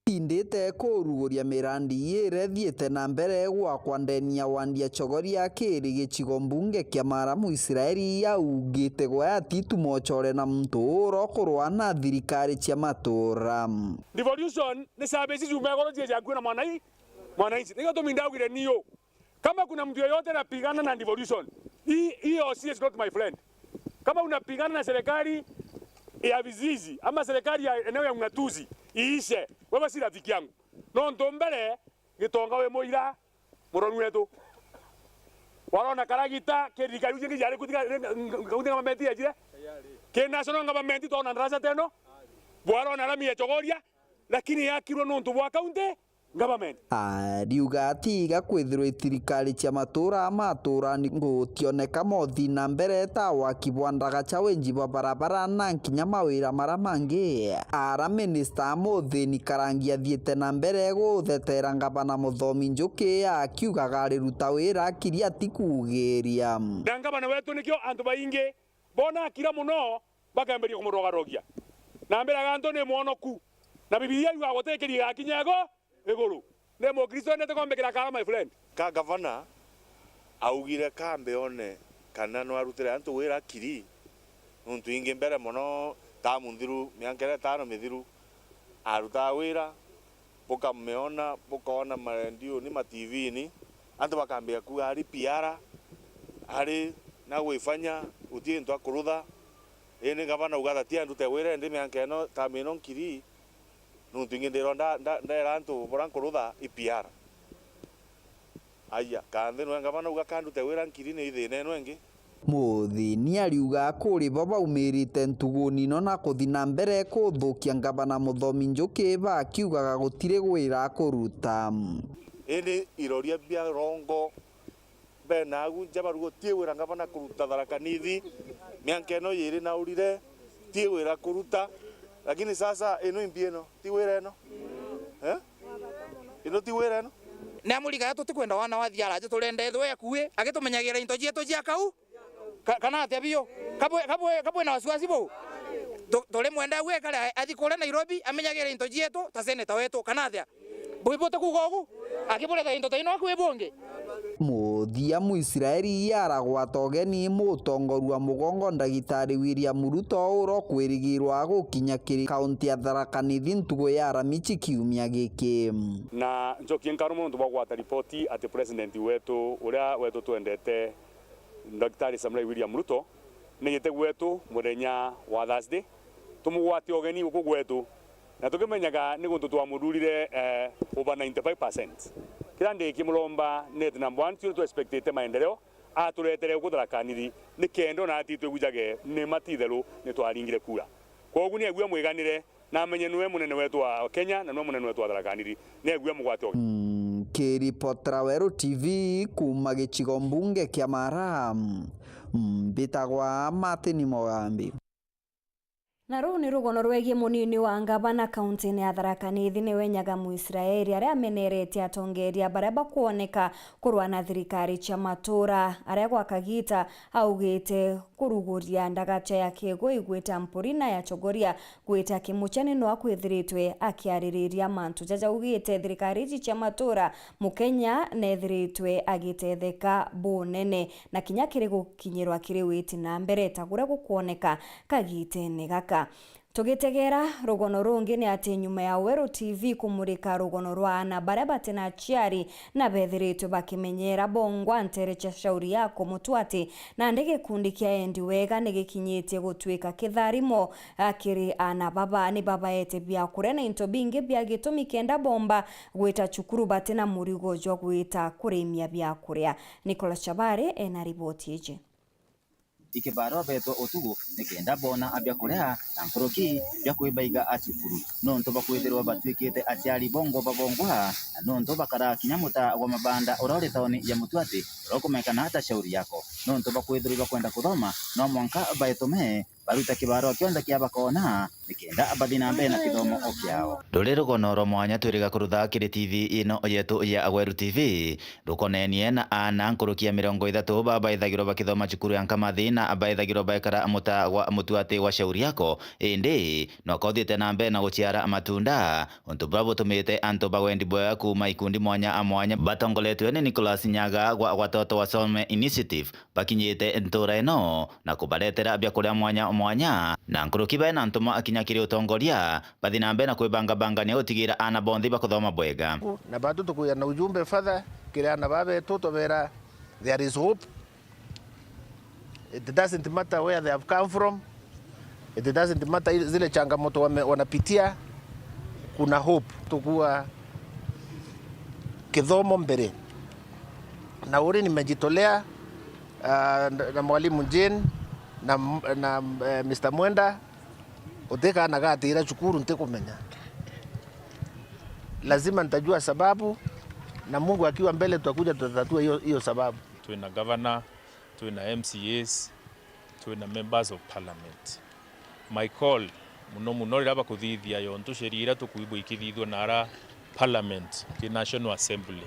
indite kuruguria mirandi ire thiete na mbere gwakwa ndenia wandia chogoria kiri gicigo mbunge kia Maramu Israeli yaugite gwa titu mochore na mturo kurwa na thirikari cia matura. Devolution ni sabesi zumegoro je kuna mwananchi nigo tumindagire niyo kama kuna mtu yeyote anapigana na devolution hiyo is not my friend. Kama unapigana na serikali ya vizizi ama serikali ya eneo ya ngatuzi iishe wewe si rafiki yangu no ndombele gitonga we moira muronu wetu warona karagita kerika yuje ngijare kutika kutika mameti ya jire ke national government to na ndrasa teno warona rami ya chogoria lakini yakirwo nontu bwa county government ariuga ati gakwithirwo thirikari cia matura ni ngutioneka mothi na mbere ta wakibwandaga cha wenji wa barabara na nkinya mawira mara mangi ara minister Muthini Karangi athiete na mbere guthetera ngabana Muthomi Njuki akiugaga riruta wira kiria tikugeria ngabana wetu nikio antu baingi bona kira muno bakamberia kumurogarogia na mbere ganto ni mwonoku na bibilia yuga gutekeria gakinyago eguru nemo Kristo ndete kombekera kala my friend ka governor augire kambe one kana no arutire antu wira kiri nuntu ingi mbere mono ta mundhiru miankere tano mithiru aruta wira boka meona bokaona marendio ni ma TV ni antu bakambia ku ari PR ari na gwifanya utie ntwa kurutha ene governor ugata tia ndute wira ndi miankeno ta mino kiri nuntu ingi ndiro ndera antu borankurutha IPR aya kande no ngabana uga kandu te wira nkiri ni ithine no engi Muthini ariuga kuri baba umirite ntuguni no na kuthina mbere kuthukia ngabana Muthomi Njuki bakiugaga gutire gwira kuruta ene iroria bia rongo bena agu jabarugo tie wira ngabana kuruta tharakanithi miankeno yiri na urire tie wira kuruta lakini sasa eno imbieno ti wira eno eno ti wira eno na muriga tutikwenda wana wa thiara je turende ethwe akuwe agitumenyagira into jietu jia kau kana atia bio kabwe na wasiwasi bo tole mwenda gwe kale athikore Nairobi amenyagira into jietu ta seneta wetu kana atia boibote kugogu akibuleta into taino akwe bonge Muthia Muisraeli yaragwata ugeni mutongoru wa mugongo ndagitari William Ruto uro kwirigirwa gukinya kiri kaunti ya Tharaka Nithi ntugo ya Aramichi kiumia giki na njoki nkarumo ndo bagwata ripoti ati president wetu uria wetu twendete Daktari Samuel William Ruto nigite gwetu murenya wa Thursday tumugwati ogeni uko gwetu na tukimenyaga ni guntu twamururire over 95%. Kila ndiki mulomba net number 1 tu expectate maendeleo aturetere uko Tharaka Nithi ni kendo na ati twigujage ni matithelu ni twaringire kura kwa ugu ni agua mwiganire na menye nwe munene wetu wa Kenya na nwe munene wetu wa Tharaka Nithi ni agua mugwati ogeni kiripotera Weru TV kuma gicigo mbunge kia Maramu mbitagwa Martin Mogambi. Na rũu nĩ rũgono rwegiĩ mũnini wa ngavana kaunti-inĩ ya Tharaka Nithi nĩwe Nyaga Muisraeli arĩa amenerete atongoria barĩa bakuoneka kũrũa na thirikari cia matura arĩa gwa kagita augĩte kũrugũria ndagacha ya kĩgo igwĩta mbũri na ya chogoria gwĩta kĩmuchani no akwĩthĩrĩtwe akĩarĩrĩria mantu jaja augĩte thirikari ici cia matura Mukenya nethĩrĩtwe agĩtetheka bunene na kinya kĩrĩ gũkinyĩrwa kĩrĩ wĩti na mbere tagũrĩa gũkuoneka kagite-inĩ gaka Tugitegera rugono rungi ni ati nyuma ya Wero TV kumurika rugono rwa ana baria batena aciari na bethiritwe bakimenyera bongwa nterecha shauri yako Mutwati na ndege kundi kia endi wega nigikinyitie gutwika kitharimo akiri ana baba ni baba ete bia kurena into bingi bia gitumi kenda bomba gwita chukuru batena murigo jwa gwita kuremia bia kuria. Nicolas Chabare ena ripoti ije. Ikibaro beto otugo nikenda bona abya kurea na nkoroki bya kwibaiga acikuru nonto bakwithirwa batwikite aciari bongo babongwa nonto bakara kinyamuta wa mabanda orore taoni ya Mutwati rokomekana hata shauri yako nonto bakwithirwa kwenda kuthoma no mwanka baitome baruta kibaro kionda kia bakona nikenda abadina mbe na kithomo okiao ruriro gonoro mwanya twiriga kurutha kiri TV ino yetu ya Wero TV rukonenie na ana nkorokia 30 baba ithagiro bakithoma cukuru ya Nkamathina abaithagiro baikara muta wa Mutwati wa shauri yako indi no kodite na mbe na guciara matunda onto bravo tumite anto bawendi boya kuma ikundi mwanya batongoletwe ni Nicholas Nyaga wa watoto wa Some Initiative bakinyite ntura ino na kubaletera bya kuria mwanya na nkoroki bena ntuma akinyakiri utongoria bathina mbe na kwibanga ni utigira ana bondi bakuthoma bwega na bado tukuya na ujumbe fadha kile ana babe toto vera there is hope. It doesn't matter where they have come from. It doesn't matter zile changamoto wanapitia, kuna hope. Tukua kithomo mbele. Na uri nimejitolea na mwalimu Jane na Mr. Mwenda uteka anagatira chukuru ntekumenya. Lazima nitajua sababu na Mungu akiwa mbele tutakuja tutatua hiyo sababu. Tuina governor, tuina MCAs, tuina members of parliament. My call muno raba kuthithia yontu sherira tukuibo ikithithwa nara parliament ki National Assembly.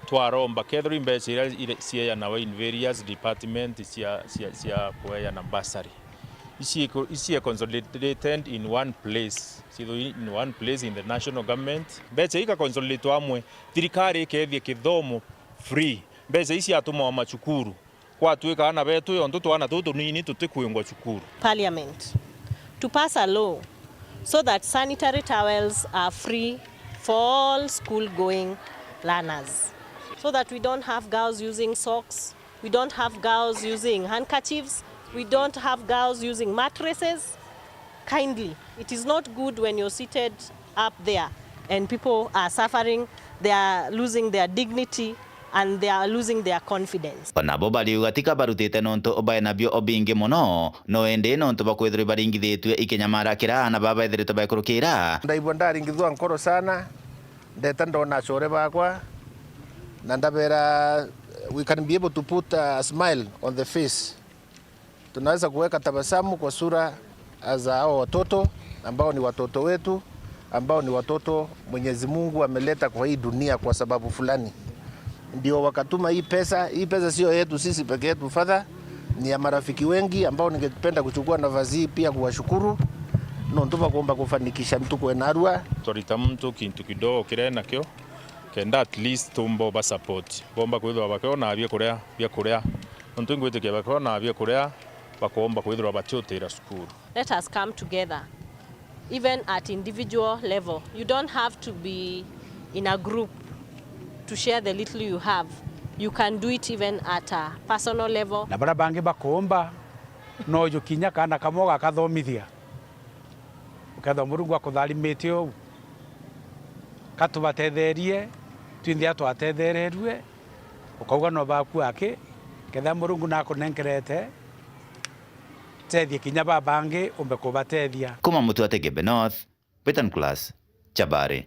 Twaromba kethri mbechira cia na in various departments cia kuya na basari. Isi consolidated in one place. In one place in the national government. Beche ika consolidate amwe thirikari kethie kithomo free. Beche isi atuma machukuru. Kwa tuika ana betu yonto twana tutu nini tutikwingwa chukuru. Parliament to pass a law so that sanitary towels are free for all school going learners. So that we don't have girls using socks, we don't have girls using handkerchiefs, we don't have girls using mattresses. Kindly, it is not good when you're seated up there and people are suffering, they are losing their dignity and they are losing their confidence. Panabo bali ugatika barutite nonto obaena bio obinge mono no ende nonto bakwethire baringithitwe ikenyamara kira na baba ithirite bakurukira ndaibwa ndaringithwa nkoro sana ndeta ndona chore bakwa na ndabera we can be able to put a smile on the face. Tunaweza kuweka tabasamu kwa sura za hao watoto ambao ni watoto wetu, ambao ni watoto Mwenyezi Mungu ameleta kwa hii dunia kwa sababu fulani. Ndio wakatuma hii pesa sio yetu sisi peke yetu fadha, ni ya marafiki wengi ambao ningependa kuchukua nafasi hii pia kuwashukuru. Nontuba kuomba kufanikisha mtuko enarua. Torita mtu kintu kidogo kirena kyo. Kenda at least tumbo ba support. Bomba kwithwa bakona abye kurea. Nontu ngwete ke bakona abye kurea bakomba kwithwa bachotera school. Let us come together. Even at individual level. You don't have to be in a group to share the little you have. You can do it even at a personal level. Na bara bangi bakomba no yukinya kana kamoga kathomithia. Ukatho Murungu akutharimite o. Katubatetherie twinthi atwatethererue ukauga no baku ake ketha Murungu nakunenkerete tethie kinya babangi umbe kubatethia kuma Mutwati Gebe North Britain Class Chabare.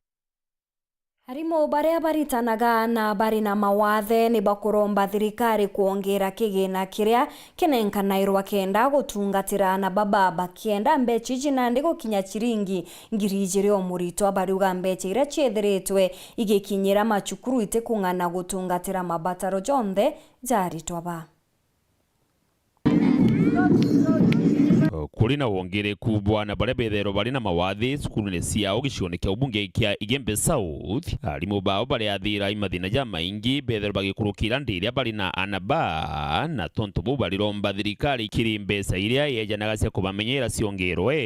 Harimo baria baritanaga na bari na mawathe ni bakuromba thirikari kuongera kigina kiria kinenkanaiirwa kenda gutungatira na baba bakienda mbechi jina ndigo kinya chiringi ngiri 2 omurito abariuga mbechi ira ciethiritwe igikinyira machukuru ite kung'ana gutungatira mabataro jonthe jari twaba. kuri na wongereku bwana baria bethero bari na mawathi cukuru-inĩ ciao gĩcigo-inĩ kĩa ũmbunge kĩa Igembe South. Arimũ bao baria athira imathina ja maingi bethero bagĩkũrũkĩra ndĩrĩa bari na anaba na tonto bau bariromba thirikari kiri mbeca iria yejanaga cia kũbamenyera ciongerwe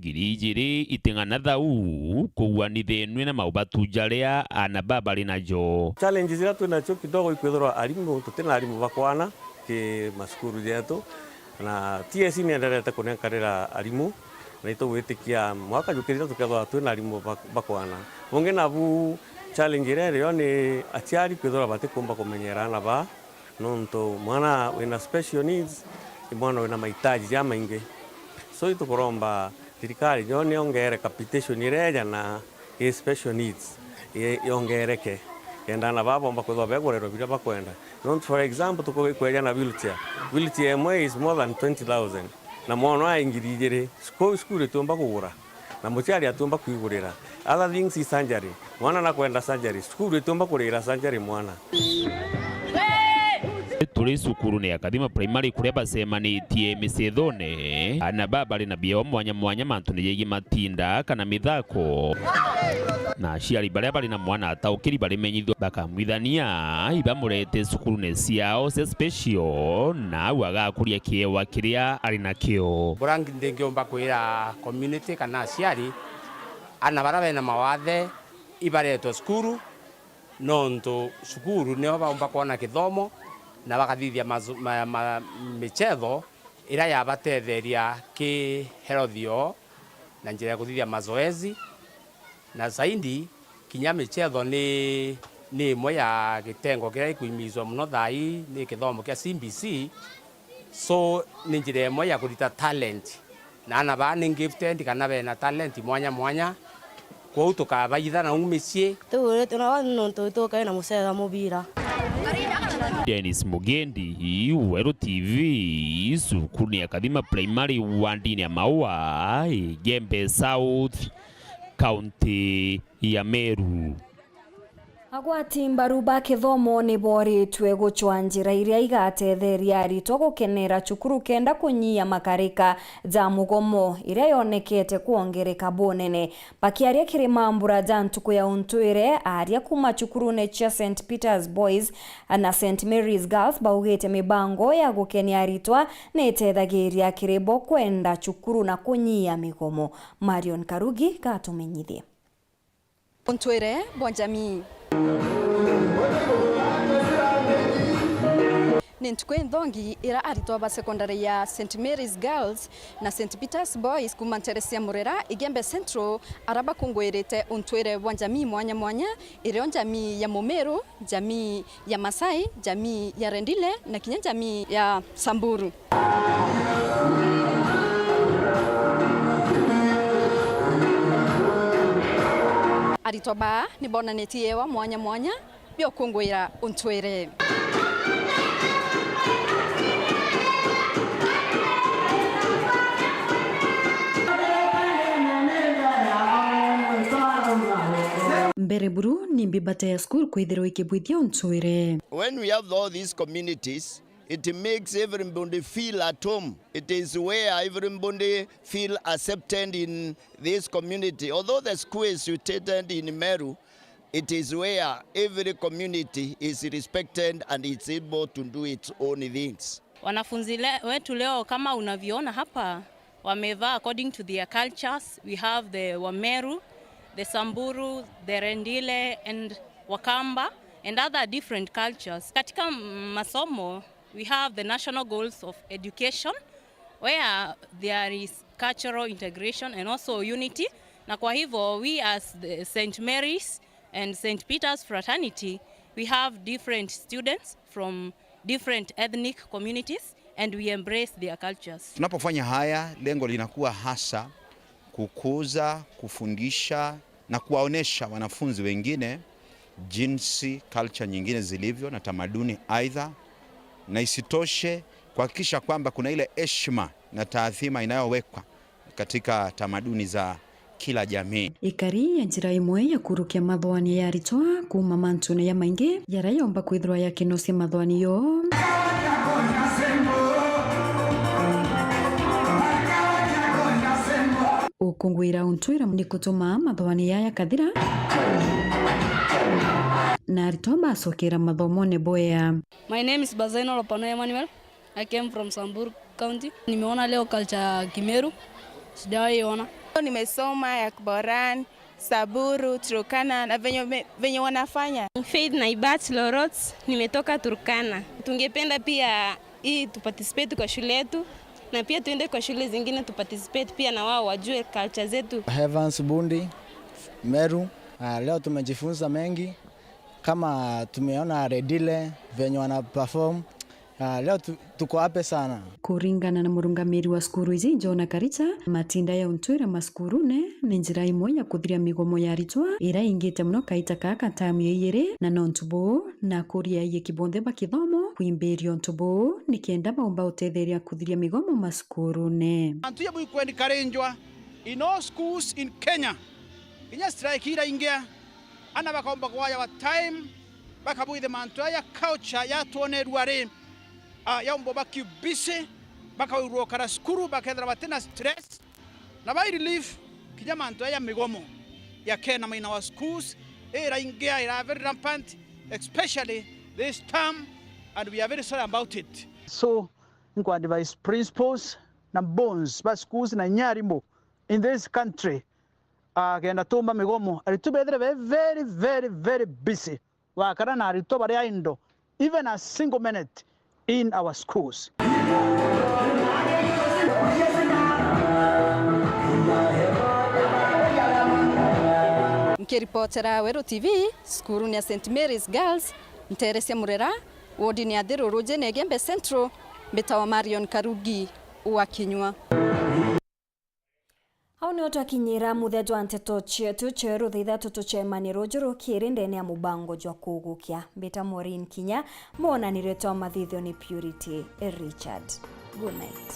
ngiri igĩrĩ iting'ana thau kũguanithenwe na maubatu jaria anaba bari najo. Challenges ila tunacho kidogo ikwethorwa arimu tutena arimu bakwana ki masukuru yetu na TSC ni endelete kunenkarira arimu na itugwitikia mwaka jukirira tukethwa twina arimu bakwana bonge nabu challenge rero ni aciari kwethorwa batikumba kumenyerana ba nonto mwana wina special needs mwana wina mahitaji ya maingi so itukuromba thirikari ni ongere capitation ireja na special needs yongereke endana babomba kwethwa begorero biria bakwenda. Not for example tukweja na wheelchair emwe is more than 20,000 na mwana aingiri igiri school itumba kugura na muciari atumba kuigurira. Other things is surgery, mwana na kwenda surgery, school itumba kurira surgery mwana. Turi cukuru ni Akathima Primary kuria bacemanitie micethone anaba bari na bio mwanya mwanya mantu ni yegi matinda kana mithako na aciari baria bari na mwana ataukiri bari menyithio bakamwithania ibamurete cukuru-inĩ ciao cia special na wagakuria kiewa kiria ari nakio. Burangi ndingiomba kwira community kana aciari ana bara na mawathe ibaretwo cukuru nonto cukuru niho baumba kuona kithomo na bakathithia michetho ira yabatetheria ki herothio na njira ya kuthithia mazoezi na zaidi kinya michetho ni imwe ya gitengo kiria ikuimizwa muno thai ni kithomo kia CBC so ni njira imwe ya kurita talent na ana ba ni gifted kana bena talent mwanya mwanya kwa tukabaitha na umicie tuwe tunawanonto tukaina musega mubira. Dennis Mugendi, Wero TV, cukuru ni Akathima Primary wandini ya Maua, Igembe South, County ya Meru. Agwati mbaru ba kithomo ni boritwe guchwa njira iria igatetheria aritwo gukenera cukuru kenda kunyia makarika za mugomo iria yonekete kuongereka bonene bakiaria kirima mbura ja ntuku ya untwire aria kuma cukuru-inĩ cia St Peter's Boys na St Mary's Girls baugite mibango ya gukenia aritwa ni itethagiria kiribo kwenda cukuru na kunyia migomo. Marion Karugi katumenyithie. Untwire bonjami ni ntuku nthongi ira aritwa ba secondary ya St Mary's Girls na St Peter's Boys kuma Teresia Murera Igembe Central araba kungwirite untwire wa jamii mwanya mwanya irio jamii ya Mumeru, jamii ya Masai, jamii ya Rendile na kinya jamii ya Samburu. Aritwa ba ni bonanetie wa mwanya mwanya bio kungwira untwire. Mbere buru ni mbibate ya school kwithirwo ikibwithia untwire. When we have all these communities, it makes everybody feel at home. It is where everybody feel accepted in this community. Although the school is situated in Meru, it is where every community is respected and it's able to do its own things. Wanafunzi wetu leo kama unavyoona hapa wamevaa according to their cultures. We have the Wameru, the Samburu, the Rendile and Wakamba and other different cultures. Katika masomo we have the national goals of education where there is cultural integration and also unity. Na kwa hivyo we as the St. Mary's and St. Peter's fraternity, we have different students from different ethnic communities and we embrace their cultures. Tunapofanya haya, lengo linakuwa hasa kukuza, kufundisha na kuwaonesha wanafunzi wengine jinsi culture nyingine zilivyo na tamaduni aidha, na isitoshe kuhakikisha kwamba kuna ile heshima na taadhima inayowekwa katika tamaduni za kila jamii. Ikari ya njira imwe ya kurukia mathwani ya aritwa kuma mantune ya maingi yarayomba kwithirwa ya kinosia mathwani yo. untwira ni kutuma mathwani yaya kathira na arito bacokera mathomone boya. My name is Bazaino Lopano Emmanuel. I came from Samburu County. Nimeona leo culture Kimeru. Sijawahi ona. Nimesoma ya Boran, Saburu, Turkana na venye wanafanya. Faith Naibat Lorots, nimetoka Turkana. Tungependa pia hii tuparticipate kwa shule yetu na pia tuende kwa shule zingine tuparticipate pia na wao wajue culture zetu. Evans Bundi, Meru. Leo tumejifunza mengi kama tumeona Redile venye wana perform. Leo tuko hape sana. Kuringana na murungamiri wa skuru izi Jona Karicha, matinda ya untwira maskurune ni njira imwe ya kuthiria migomo ya aritwa ira ingite muno kaita kaka tamu yeire na nontubo na kuria ye kibonthe bakithomo kwimbirio ntubo nikienda baumba utetheria kuthiria migomo maskurune. Antuya bui kwendi karenjwa in all schools in Kenya. Inya strike ira ingia ana bakaomba kwaya wa time bakabuithe mantuya culture ya tuone ruare yaumbo bakibise bakawirwo kara skuru bakethra batena stress na by relief kijama nto ya migomo ya Kenya in our schools era ingia ira very rampant especially this term and we are very sorry about it. So ngwa advise principals na bonds ba schools na nyarimbo in this country kenda tumba migomo alitubedre very very very busy wakara na alito bari aindo even a single minute in our schools. Mkiripotera Wero TV, skuru ni ya St. Mary's Girls, Mteresia Murera, wodi ni ya Thero Roje Negembe Central, Mbetawa Marion Karugi, Uwakinywa. Hau ni watu akinyira muthejo anteto chetu cheru thitha tutuchemani rojoro kiri ndene ya mubango jwa kugukia. Mbeta Maureen Kinya, mwona nireto mathithio ni Purity Richard. Good night.